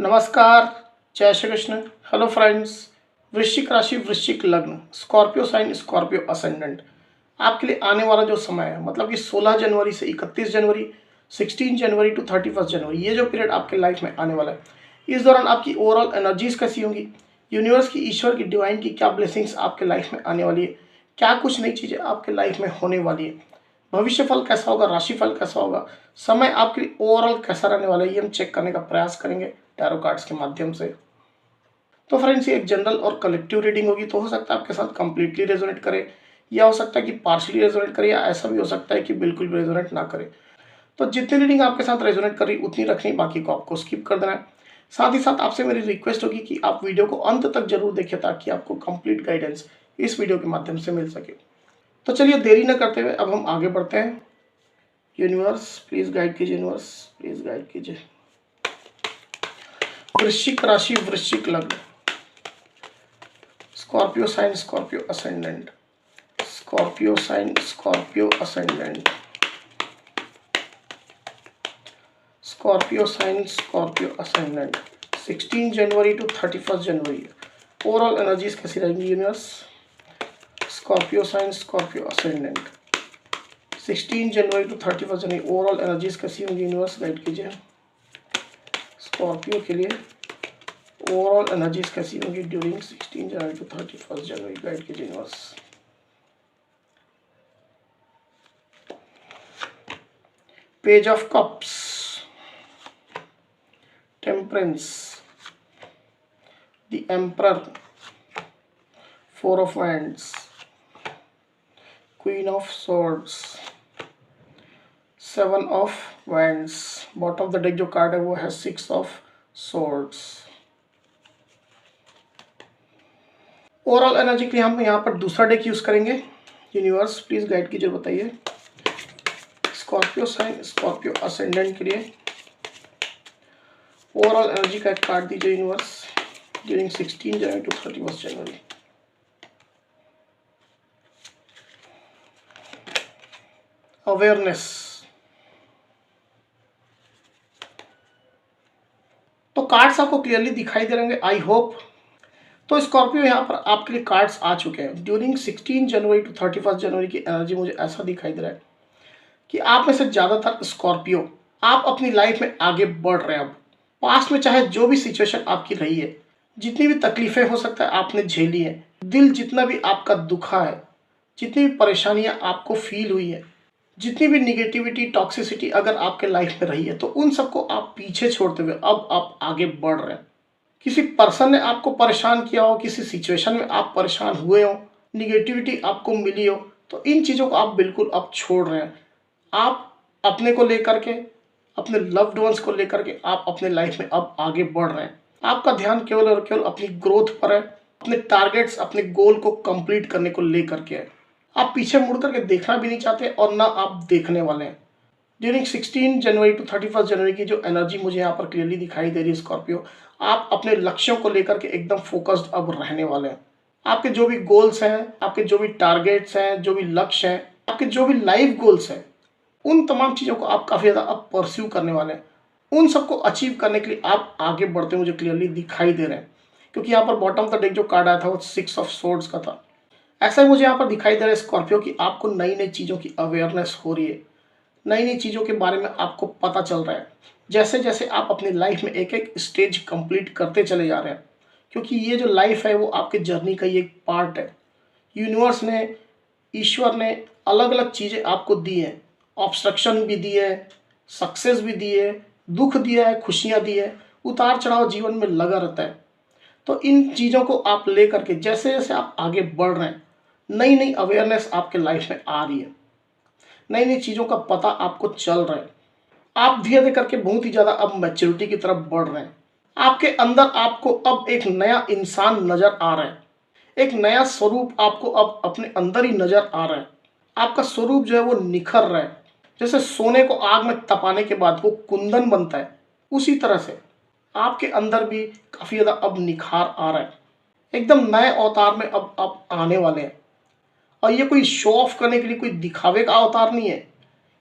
नमस्कार, जय Shri Krishna. Hello friends. वृश्चिक राशि, वृश्चिक लग्न, स्कॉर्पियो साइन, स्कॉर्पियो असेंडेंट। आपके लिए आने वाला जो समय है मतलब कि 16 जनवरी से 31 जनवरी, 16 जनवरी टू 31 जनवरी, ये जो पीरियड आपके लाइफ में आने वाला है, इस दौरान आपकी ओवरऑल एनर्जीज कैसी होंगी, यूनिवर्स की, ईश्वर की, डिवाइन की क्या ब्लेसिंग्स आपके लाइफ में आने वाली है, क्या कुछ नई चीज़ें आपके लाइफ में होने वाली है, भविष्य फल कैसा होगा, राशि फल कैसा होगा, समय आपके लिए ओवरऑल कैसा रहने वाला है, ये हम चेक करने का प्रयास करेंगे टैरो कार्ड्स के माध्यम से। तो फ्रेंड्स, ये एक जनरल और कलेक्टिव रीडिंग होगी, तो हो सकता है आपके साथ कंप्लीटली रेजोनेट करे, या हो सकता है कि पार्शियली रेजोनेट करे, या ऐसा भी हो सकता है कि बिल्कुल भी रेजोनेट ना करे। तो जितनी रीडिंग आपके साथ रेजोनेट करी उतनी रखनी, बाकी को आपको स्किप कर देना है। साथ ही साथ आपसे मेरी रिक्वेस्ट होगी कि आप वीडियो को अंत तक जरूर देखें ताकि आपको कंप्लीट गाइडेंस इस वीडियो के माध्यम से मिल सके। तो चलिए देरी न करते हुए अब हम आगे बढ़ते हैं। यूनिवर्स प्लीज गाइड कीजिए, यूनिवर्स प्लीज गाइड कीजिए। वृश्चिक राशि, वृश्चिक लग्न, Scorpio sign, Scorpio ascendant, Scorpio sign, Scorpio ascendant, Scorpio sign, Scorpio ascendant. 16 January to 31 जनवरी ओवरऑल एनर्जीज कैसी रहेंगी universe? Scorpio sign, Scorpio ascendant, 16 January to 31 जनवरी ओवरऑल एनर्जीज कैसी होंगी यूनिवर्स? गाइड कीजिए। स्कॉर्पियो के लिए ओवरऑल एनर्जीज कैसी होंगी during 16 January to 31 January? Guide कीजिए universe. Page of cups, temperance, the emperor, 4 of wands, queen of swords, 7 of wands. Bottom of the deck जो कार्ड है वो है 6 ऑफ सॉर्ड्स। ओवरऑल एनर्जी के लिए हम यहाँ पर दूसरा डेक यूज करेंगे। यूनिवर्स प्लीज गाइड कीजिए, बताइए। स्कॉर्पियो साइन, स्कॉर्पियो असेंडेंट के लिए ओवरऑल एनर्जी का एक कार्ड दीजिए यूनिवर्स ड्यूरिंग 16 जनवरी टू 31 जनवरी। अवेयरनेस। तो कार्ड्स आपको क्लियरली दिखाई दे रहेंगे, आई होप। तो स्कॉर्पियो यहाँ पर आपके लिए कार्ड्स आ चुके हैं। ड्यूरिंग 16 जनवरी टू 31 जनवरी की एनर्जी मुझे ऐसा दिखाई दे रहा है कि आप में से ज़्यादातर स्कॉर्पियो आप अपनी लाइफ में आगे बढ़ रहे हैं। अब पास्ट में चाहे जो भी सिचुएशन आपकी रही है, जितनी भी तकलीफें हो सकता है आपने झेली है, दिल जितना भी आपका दुखा है, जितनी भी परेशानियां आपको फील हुई है, जितनी भी निगेटिविटी, टॉक्सिसिटी अगर आपके लाइफ में रही है, तो उन सबको आप पीछे छोड़ते हुए अब आप आगे बढ़ रहे हैं। किसी पर्सन ने आपको परेशान किया हो, किसी सिचुएशन में आप परेशान हुए हो, निगेटिविटी आपको मिली हो, तो इन चीज़ों को आप बिल्कुल अब छोड़ रहे हैं। आप अपने को लेकर के, अपने लव्ड वंस को लेकर के आप अपने लाइफ में अब आगे बढ़ रहे हैं। आपका ध्यान केवल और केवल अपनी ग्रोथ पर है, अपने टारगेट्स, अपने गोल को कंप्लीट करने को लेकर के है। आप पीछे मुड़ करके देखना भी नहीं चाहते और ना आप देखने वाले हैं। ड्यूरिंग 16 जनवरी टू 31 जनवरी की जो एनर्जी मुझे यहाँ पर क्लियरली दिखाई दे रही है स्कॉर्पियो, आप अपने लक्ष्यों को लेकर के एकदम फोकस्ड अब रहने वाले हैं। आपके जो भी गोल्स हैं, आपके जो भी टारगेट्स हैं, जो भी लक्ष्य हैं, आपके जो भी लाइफ गोल्स हैं, उन तमाम चीज़ों को आप काफ़ी ज़्यादा अब परस्यू करने वाले हैं। उन सबको अचीव करने के लिए आप आगे बढ़ते मुझे क्लियरली दिखाई दे रहे हैं, क्योंकि यहाँ पर बॉटम ऑफ द डेक जो कार्ड आया था वो 6 ऑफ सोर्ड्स का था। ऐसा ही मुझे यहाँ पर दिखाई दे रहा है स्कॉर्पियो कि आपको नई नई चीज़ों की अवेयरनेस हो रही है, नई नई चीज़ों के बारे में आपको पता चल रहा है, जैसे जैसे आप अपनी लाइफ में एक एक स्टेज कंप्लीट करते चले जा रहे हैं। क्योंकि ये जो लाइफ है वो आपके जर्नी का ही एक पार्ट है। यूनिवर्स ने, ईश्वर ने अलग अलग चीज़ें आपको दी हैं, ऑब्स्ट्रक्शन भी दी है, सक्सेस भी दी है, दुख दिया है, खुशियाँ दी है, उतार चढ़ाव जीवन में लगा रहता है। तो इन चीज़ों को आप ले करके जैसे जैसे आप आगे बढ़ रहे हैं, नई नई अवेयरनेस आपके लाइफ में आ रही है, नई नई चीज़ों का पता आपको चल रहा है। आप धीरे धीरे करके बहुत ही ज़्यादा अब मैच्योरिटी की तरफ बढ़ रहे हैं। आपके अंदर आपको अब एक नया इंसान नज़र आ रहा है, एक नया स्वरूप आपको अब अपने अंदर ही नज़र आ रहा है। आपका स्वरूप जो है वो निखर रहा है। जैसे सोने को आग में तपाने के बाद वो कुंदन बनता है, उसी तरह से आपके अंदर भी काफ़ी ज़्यादा अब निखार आ रहा है। एकदम नए अवतार में अब आप आने वाले हैं। और ये कोई शो ऑफ करने के लिए, कोई दिखावे का अवतार नहीं है।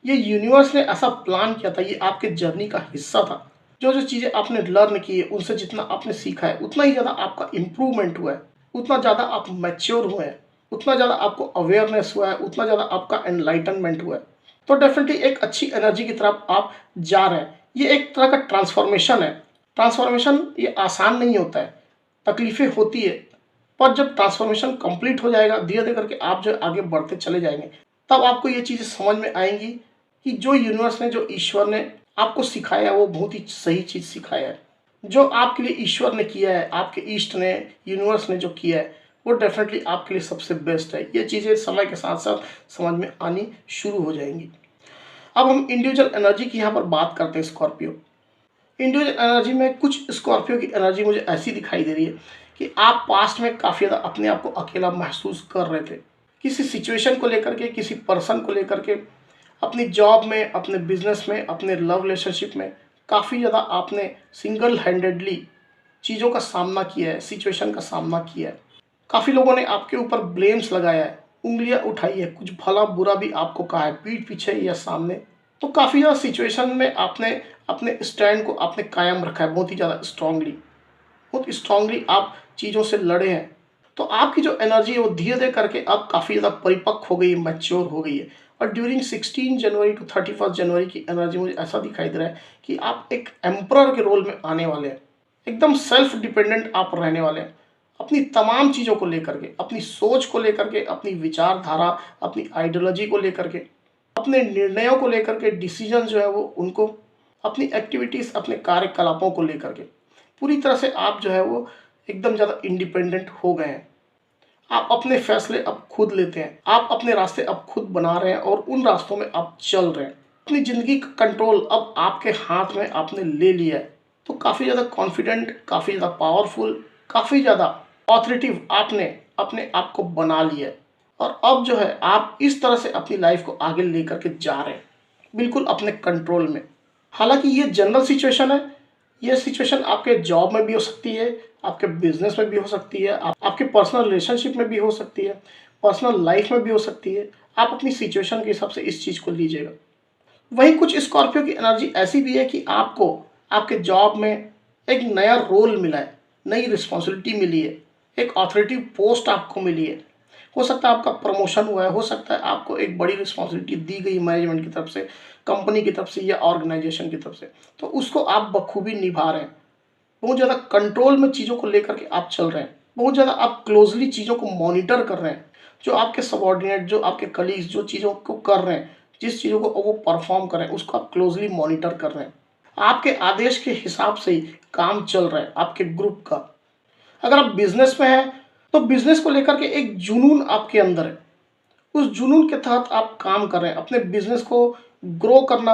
ये यूनिवर्स ने ऐसा प्लान किया था, ये आपके जर्नी का हिस्सा था। जो जो चीज़ें आपने लर्न की है, उनसे जितना आपने सीखा है, उतना ही ज़्यादा आपका इम्प्रूवमेंट हुआ है, उतना ज़्यादा आप मैच्योर हुए हैं, उतना ज़्यादा आपको अवेयरनेस हुआ है, उतना ज़्यादा आपका एनलाइटनमेंट हुआ है। तो डेफिनेटली एक अच्छी एनर्जी की तरफ आप जा रहे हैं। ये एक तरह का ट्रांसफॉर्मेशन है। ट्रांसफॉर्मेशन ये आसान नहीं होता है, तकलीफ़ें होती है, पर जब ट्रांसफॉर्मेशन कंप्लीट हो जाएगा, धीरे-धीरे करके आप जो आगे बढ़ते चले जाएंगे, तब आपको ये चीज़ें समझ में आएंगी कि जो यूनिवर्स ने, जो ईश्वर ने आपको सिखाया है, वो बहुत ही सही चीज़ सिखाया है। जो आपके लिए ईश्वर ने किया है, आपके ईष्ट ने, यूनिवर्स ने जो किया है, वो डेफिनेटली आपके लिए सबसे बेस्ट है। ये चीज़ें समय के साथ साथ समझ में आनी शुरू हो जाएंगी। अब हम इंडिविजुअल एनर्जी की यहाँ पर बात करते हैं। स्कॉर्पियो इंडिविजुअल एनर्जी में कुछ स्कॉर्पियो की एनर्जी मुझे ऐसी दिखाई दे रही है कि आप पास्ट में काफ़ी ज़्यादा अपने आप को अकेला महसूस कर रहे थे, किसी सिचुएशन को लेकर के, किसी पर्सन को लेकर के, अपनी जॉब में, अपने बिजनेस में, अपने लव रिलेशनशिप में काफ़ी ज़्यादा आपने सिंगल हैंडेडली चीज़ों का सामना किया है, सिचुएशन का सामना किया है। काफ़ी लोगों ने आपके ऊपर ब्लेम्स लगाया है, उंगलियां उठाई है, कुछ भला बुरा भी आपको कहा है, पीठ पीछे या सामने। तो काफ़ी ज़्यादा सिचुएशन में आपने अपने स्टैंड को आपने कायम रखा है, बहुत ही ज़्यादा स्ट्रांगली, बहुत स्ट्रांगली आप चीज़ों से लड़े हैं। तो आपकी जो एनर्जी है वो धीरे धीरे करके अब काफ़ी ज़्यादा परिपक्व हो गई है, मैच्योर हो गई है। और ड्यूरिंग 16 जनवरी टू 31 जनवरी की एनर्जी मुझे ऐसा दिखाई दे रहा है कि आप एक एम्परर के रोल में आने वाले हैं। एकदम सेल्फ डिपेंडेंट आप रहने वाले हैं, अपनी तमाम चीज़ों को लेकर के, अपनी सोच को लेकर के, अपनी विचारधारा, अपनी आइडियोलॉजी को लेकर के, अपने निर्णयों को लेकर के, डिसीजन जो है वो उनको, अपनी एक्टिविटीज़, अपने कार्यकलापों को लेकर के पूरी तरह से आप जो है वो एकदम ज़्यादा इंडिपेंडेंट हो गए हैं। आप अपने फैसले अब खुद लेते हैं, आप अपने रास्ते अब खुद बना रहे हैं और उन रास्तों में आप चल रहे हैं। अपनी ज़िंदगी का कंट्रोल अब आपके हाथ में आपने ले लिया है। तो काफ़ी ज़्यादा कॉन्फिडेंट, काफ़ी ज़्यादा पावरफुल, काफ़ी ज़्यादा ऑथोरिटिव आपने अपने आप को बना लिया है। और अब जो है आप इस तरह से अपनी लाइफ को आगे लेकर के जा रहे हैं, बिल्कुल अपने कंट्रोल में। हालांकि ये जनरल सिचुएशन है, ये सिचुएशन आपके जॉब में भी हो सकती है, आपके बिजनेस में भी हो सकती है, आपके पर्सनल रिलेशनशिप में भी हो सकती है, पर्सनल लाइफ में भी हो सकती है। आप अपनी सिचुएशन के हिसाब से इस चीज़ को लीजिएगा। वहीं कुछ स्कॉर्पियो की एनर्जी ऐसी भी है कि आपको आपके जॉब में एक नया रोल मिला है, नई रिस्पॉन्सिबिलिटी मिली है, एक ऑथोरिटी पोस्ट आपको मिली है। हो सकता है आपका प्रमोशन हुआ है, हो सकता है आपको एक बड़ी रिस्पॉन्सिबिलिटी दी गई मैनेजमेंट की तरफ से, कंपनी की तरफ से या ऑर्गेनाइजेशन की तरफ से, तो उसको आप बखूबी निभा रहे हैं। बहुत ज़्यादा कंट्रोल में चीज़ों को लेकर के आप चल रहे हैं, बहुत ज़्यादा आप क्लोजली चीज़ों को मॉनिटर कर रहे हैं। जो आपके सबॉर्डिनेट, जो आपके कलीग्स जो चीज़ों को कर रहे हैं, जिस चीज़ों को वो परफॉर्म कर रहे हैं, उसको आप क्लोजली मॉनिटर कर रहे हैं। आपके आदेश के हिसाब से ही काम चल रहा है आपके ग्रुप का। अगर आप बिजनेस में हैं तो बिजनेस को लेकर के एक जुनून आपके अंदर है, उस जुनून के तहत आप काम कर रहे हैं। अपने बिजनेस को ग्रो करना,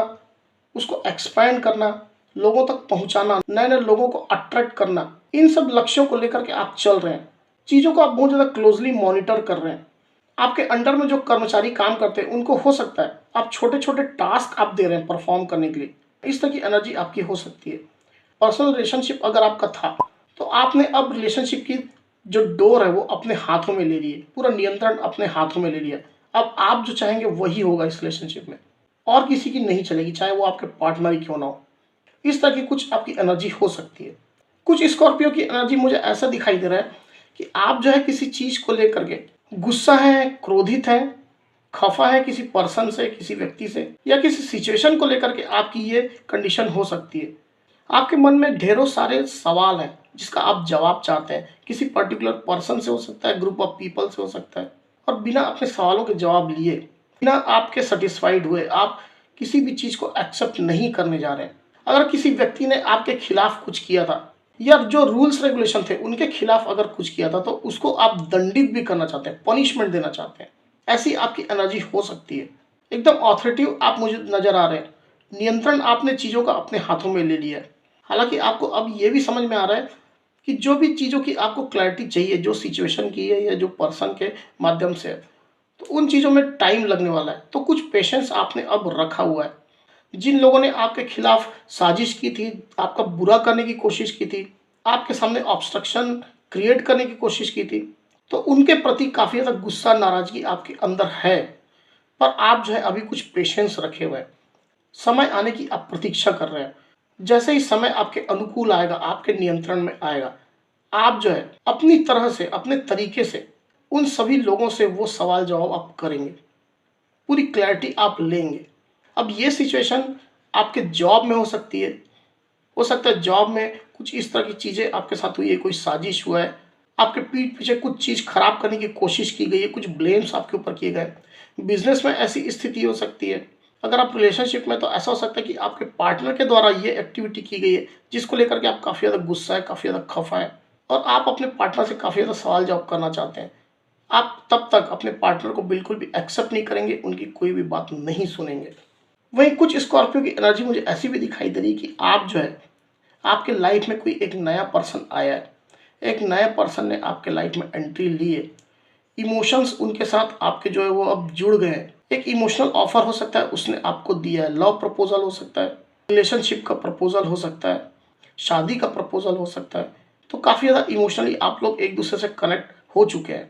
उसको एक्सपैंड करना, लोगों तक पहुंचाना, नए नए लोगों को अट्रैक्ट करना, इन सब लक्ष्यों को लेकर के आप चल रहे हैं। चीज़ों को आप बहुत ज़्यादा क्लोजली मॉनिटर कर रहे हैं। आपके अंडर में जो कर्मचारी काम करते हैं उनको हो सकता है आप छोटे छोटे टास्क आप दे रहे हैं परफॉर्म करने के लिए। इस तरह की एनर्जी आपकी हो सकती है। पर्सनल रिलेशनशिप अगर आपका था तो आपने अब रिलेशनशिप की जो डोर है वो अपने हाथों में ले ली है, पूरा नियंत्रण अपने हाथों में ले लिया। अब आप जो चाहेंगे वही होगा इस रिलेशनशिप में, और किसी की नहीं चलेगी, चाहे वो आपके पार्टनर ही क्यों ना हो। इस तरह की कुछ आपकी एनर्जी हो सकती है। कुछ स्कॉर्पियो की एनर्जी मुझे ऐसा दिखाई दे रहा है कि आप जो है किसी चीज़ को लेकर के गुस्सा है, क्रोधित है, खफा है किसी पर्सन से, किसी व्यक्ति से, या किसी सिचुएशन को लेकर के आपकी ये कंडीशन हो सकती है। आपके मन में ढेरों सारे सवाल हैं जिसका आप जवाब चाहते हैं, किसी पर्टिकुलर पर्सन से हो सकता है, ग्रुप ऑफ पीपल से हो सकता है, और बिना अपने सवालों के जवाब लिए, बिना आपके सेटिस्फाइड हुए आप किसी भी चीज़ को एक्सेप्ट नहीं करने जा रहे हैं। अगर किसी व्यक्ति ने आपके खिलाफ कुछ किया था या जो रूल्स रेगुलेशन थे उनके खिलाफ अगर कुछ किया था तो उसको आप दंडित भी करना चाहते हैं, पनिशमेंट देना चाहते हैं, ऐसी आपकी एनर्जी हो सकती है। एकदम ऑथोरिटिव आप मुझे नजर आ रहे हैं, नियंत्रण आपने चीज़ों का अपने हाथों में ले लिया है। हालांकि आपको अब ये भी समझ में आ रहा है कि जो भी चीज़ों की आपको क्लैरिटी चाहिए, जो सिचुएशन की है या जो पर्सन के माध्यम से है, तो उन चीज़ों में टाइम लगने वाला है। तो कुछ पेशेंस आपने अब रखा हुआ है। जिन लोगों ने आपके खिलाफ साजिश की थी, आपका बुरा करने की कोशिश की थी, आपके सामने ऑब्स्ट्रक्शन क्रिएट करने की कोशिश की थी, तो उनके प्रति काफ़ी ज़्यादा गुस्सा, नाराज़गी आपके अंदर है। पर आप जो है अभी कुछ पेशेंस रखे हुए हैं, समय आने की आप प्रतीक्षा कर रहे हैं। जैसे ही समय आपके अनुकूल आएगा, आपके नियंत्रण में आएगा, आप जो है अपनी तरह से, अपने तरीके से उन सभी लोगों से वो सवाल जवाब आप करेंगे, पूरी क्लैरिटी आप लेंगे। अब ये सिचुएशन आपके जॉब में हो सकती है। हो सकता है जॉब में कुछ इस तरह की चीज़ें आपके साथ हुई है, कोई साजिश हुआ है, आपके पीठ पीछे कुछ चीज़ खराब करने की कोशिश की गई है, कुछ ब्लेम्स आपके ऊपर किए गए। बिजनेस में ऐसी स्थिति हो सकती है। अगर आप रिलेशनशिप में, तो ऐसा हो सकता है कि आपके पार्टनर के द्वारा ये एक्टिविटी की गई है जिसको लेकर के आप काफ़ी ज़्यादा गुस्सा है, काफ़ी ज़्यादा खफा है और आप अपने पार्टनर से काफ़ी ज़्यादा सवाल जवाब करना चाहते हैं। आप तब तक अपने पार्टनर को बिल्कुल भी एक्सेप्ट नहीं करेंगे, उनकी कोई भी बात नहीं सुनेंगे। वहीं कुछ स्कॉर्पियो की एनर्जी मुझे ऐसी भी दिखाई दे रही है कि आप जो है, आपके लाइफ में कोई एक नया पर्सन आया है, एक नए पर्सन ने आपके लाइफ में एंट्री ली है। इमोशंस उनके साथ आपके जो है वो अब जुड़ गए हैं। एक इमोशनल ऑफर हो सकता है उसने आपको दिया है, लव प्रपोजल हो सकता है, रिलेशनशिप का प्रपोजल हो सकता है, शादी का प्रपोजल हो सकता है। तो काफ़ी ज़्यादा इमोशनली आप लोग एक दूसरे से कनेक्ट हो चुके हैं।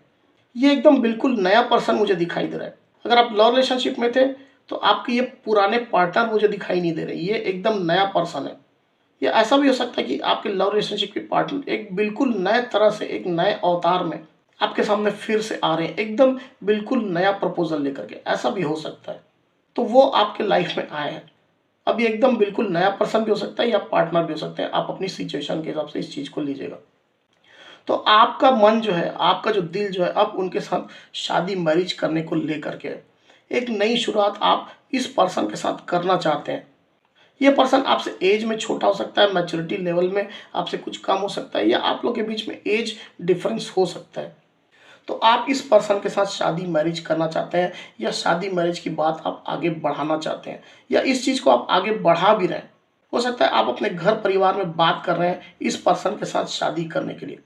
ये एकदम बिल्कुल नया पर्सन मुझे दिखाई दे रहा है। अगर आप लव रिलेशनशिप में थे तो आपके ये पुराने पार्टनर मुझे दिखाई नहीं दे रहे, ये एकदम नया पर्सन है। या ऐसा भी हो सकता है कि आपके लव रिलेशनशिप के पार्टनर एक बिल्कुल नए तरह से, एक नए अवतार में आपके सामने फिर से आ रहे हैं, एकदम बिल्कुल नया प्रपोजल लेकर के। ऐसा भी हो सकता है। तो वो आपके लाइफ में आए हैं। अब ये एकदम बिल्कुल नया पर्सन भी हो सकता है या पार्टनर भी हो सकता है। आप अपनी सिचुएशन के हिसाब से इस चीज़ को लीजिएगा। तो आपका मन जो है, आपका जो दिल जो है, अब उनके साथ शादी मैरिज करने को लेकर के है। एक नई शुरुआत आप इस पर्सन के साथ करना चाहते हैं। ये पर्सन आपसे एज में छोटा हो सकता है, मैच्योरिटी लेवल में आपसे कुछ कम हो सकता है, या आप लोग के बीच में एज डिफरेंस हो सकता है। तो आप इस पर्सन के साथ शादी मैरिज करना चाहते हैं, या शादी मैरिज की बात आप आगे बढ़ाना चाहते हैं, या इस चीज़ को आप आगे बढ़ा भी रहे हैं। हो सकता है आप अपने घर परिवार में बात कर रहे हैं इस पर्सन के साथ शादी करने के लिए।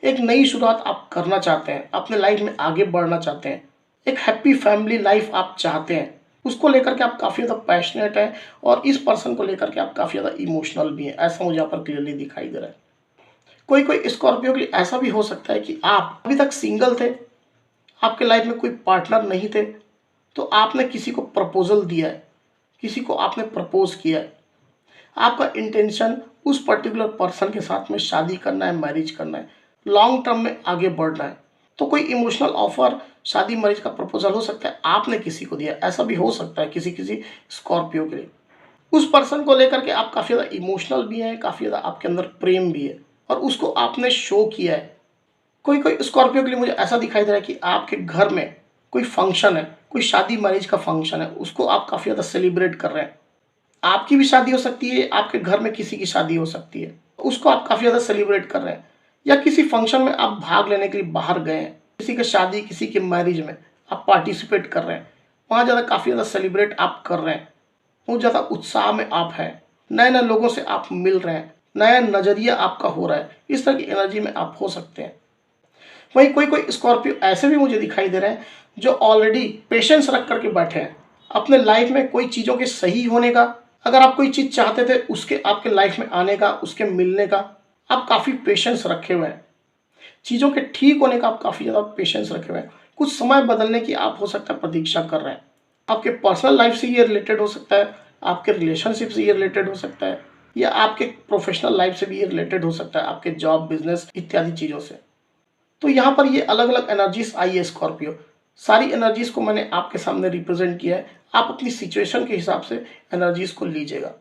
एक नई शुरुआत आप करना चाहते हैं, अपने लाइफ में आगे बढ़ना चाहते हैं, एक हैप्पी फैमिली लाइफ आप चाहते हैं। उसको लेकर के आप काफ़ी ज़्यादा पैशनेट हैं और इस पर्सन को लेकर के आप काफ़ी ज़्यादा इमोशनल भी हैं। ऐसा मुझे यहाँ पर क्लियरली दिखाई दे रहा है। कोई कोई स्कॉर्पियो के लिए ऐसा भी हो सकता है कि आप अभी तक सिंगल थे, आपके लाइफ में कोई पार्टनर नहीं थे, तो आपने किसी को प्रपोजल दिया है, किसी को आपने प्रपोज किया है। आपका इंटेंशन उस पर्टिकुलर पर्सन के साथ में शादी करना है, मैरिज करना है, लॉन्ग टर्म में आगे बढ़ना है। तो कोई इमोशनल ऑफर, शादी मैरिज का प्रपोजल हो सकता है आपने किसी को दिया। ऐसा भी हो सकता है किसी किसी स्कॉर्पियो के लिए। उस पर्सन को लेकर के आप काफ़ी ज़्यादा इमोशनल भी हैं, काफ़ी ज़्यादा आपके अंदर प्रेम भी है और उसको आपने शो किया है। कोई कोई स्कॉर्पियो के लिए मुझे ऐसा दिखाई दे रहा है कि आपके घर में कोई फंक्शन है, कोई शादी मैरिज का फंक्शन है, उसको आप काफ़ी ज़्यादा सेलिब्रेट कर रहे हैं। आपकी भी शादी हो सकती है, आपके घर में किसी की शादी हो सकती है, उसको आप काफ़ी ज़्यादा सेलिब्रेट कर रहे हैं, या किसी फंक्शन में आप भाग लेने के लिए बाहर गए हैं, किसी की शादी, किसी के मैरिज में आप पार्टिसिपेट कर रहे हैं, वहाँ ज़्यादा काफ़ी ज़्यादा सेलिब्रेट आप कर रहे हैं, बहुत ज़्यादा उत्साह में आप हैं, नए नए लोगों से आप मिल रहे हैं, नया नज़रिया आपका हो रहा है। इस तरह की एनर्जी में आप हो सकते हैं। वहीं कोई कोई स्कॉर्पियो ऐसे भी मुझे दिखाई दे रहे हैं जो ऑलरेडी पेशेंस रख करके बैठे हैं अपने लाइफ में कोई चीज़ों के सही होने का। अगर आप कोई चीज़ चाहते थे उसके आपके लाइफ में आने का, उसके मिलने का, आप काफ़ी पेशेंस रखे हुए हैं। चीज़ों के ठीक होने का आप काफ़ी ज़्यादा पेशेंस रखे हुए हैं। कुछ समय बदलने की आप हो सकता है प्रतीक्षा कर रहे हैं। आपके पर्सनल लाइफ से ये रिलेटेड हो सकता है, आपके रिलेशनशिप से ये रिलेटेड हो सकता है, या आपके प्रोफेशनल लाइफ से भी ये रिलेटेड हो सकता है, आपके जॉब, बिजनेस इत्यादि चीज़ों से। तो यहाँ पर ये अलग अलग एनर्जीज आई है स्कॉर्पियो। सारी एनर्जीज को मैंने आपके सामने रिप्रेजेंट किया है। आप अपनी सिचुएशन के हिसाब से एनर्जीज को लीजिएगा।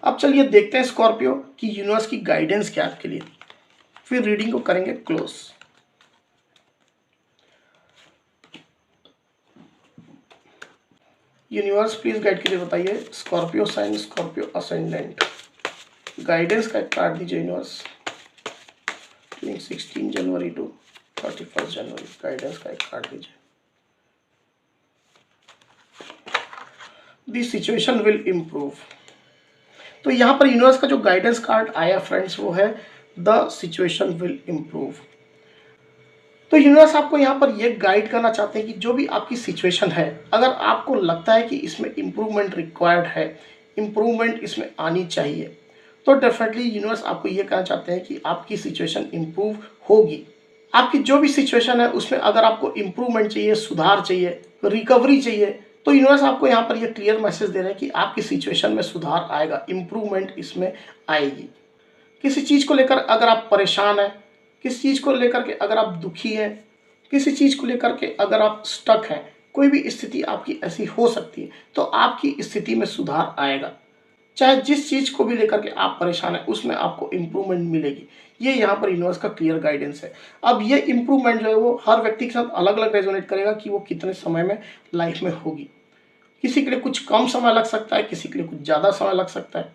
अब चलिए देखते हैं स्कॉर्पियो कि यूनिवर्स की गाइडेंस क्या है आपके लिए, फिर रीडिंग को करेंगे क्लोज। यूनिवर्स प्लीज गाइड कीजिए, बताइए Scorpio sign, Scorpio ascendant, guidance का एक कार्ड दीजिए यूनिवर्स। 16 जनवरी टू 31 जनवरी गाइडेंस का एक कार्ड दीजिए। The situation will improve. तो यहाँ पर यूनिवर्स का जो गाइडेंस कार्ड आया फ्रेंड्स वो है द सिचुएशन विल इम्प्रूव। तो यूनिवर्स आपको यहाँ पर ये गाइड करना चाहते हैं कि जो भी आपकी सिचुएशन है, अगर आपको लगता है कि इसमें इम्प्रूवमेंट रिक्वायर्ड है, इम्प्रूवमेंट इसमें आनी चाहिए, तो डेफिनेटली यूनिवर्स आपको ये कहना चाहते हैं कि आपकी सिचुएशन इम्प्रूव होगी। आपकी जो भी सिचुएशन है उसमें अगर आपको इम्प्रूवमेंट चाहिए, सुधार चाहिए, रिकवरी चाहिए, तो यूनिवर्स आपको यहाँ पर ये क्लियर मैसेज दे रहे हैं कि आपकी सिचुएशन में सुधार आएगा, इम्प्रूवमेंट इसमें आएगी। किसी चीज़ को लेकर अगर आप परेशान हैं, किसी चीज़ को लेकर के अगर आप दुखी हैं, किसी चीज़ को लेकर के अगर आप स्टक हैं, कोई भी स्थिति आपकी ऐसी हो सकती है, तो आपकी स्थिति में सुधार आएगा। चाहे जिस चीज़ को भी लेकर के आप परेशान हैं, उसमें आपको इम्प्रूवमेंट मिलेगी। ये यहाँ पर यूनिवर्स का क्लियर गाइडेंस है। अब ये इम्प्रूवमेंट जो है वो हर व्यक्ति के साथ अलग अलग रेजोनेट करेगा कि वो कितने समय में लाइफ में होगी। किसी के लिए कुछ कम समय लग सकता है, किसी के लिए कुछ ज़्यादा समय लग सकता है,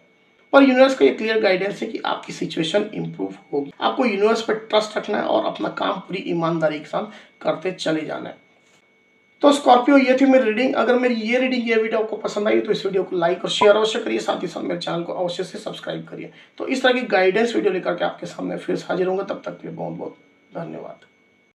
पर यूनिवर्स का ये क्लियर गाइडेंस है कि आपकी सिचुएशन इंप्रूव होगी। आपको यूनिवर्स पर ट्रस्ट रखना है और अपना काम पूरी ईमानदारी के साथ करते चले जाना है। तो स्कॉर्पियो, ये थी मेरी रीडिंग। अगर मेरी ये रीडिंग, ये वीडियो आपको पसंद आई तो इस वीडियो को लाइक और शेयर अवश्य करिए, साथ ही साथ मेरे चैनल को अवश्य से सब्सक्राइब करिए। तो इस तरह की गाइडेंस वीडियो लेकर के आपके सामने फिर से हाजिर होंगे। तब तक के लिए बहुत बहुत धन्यवाद।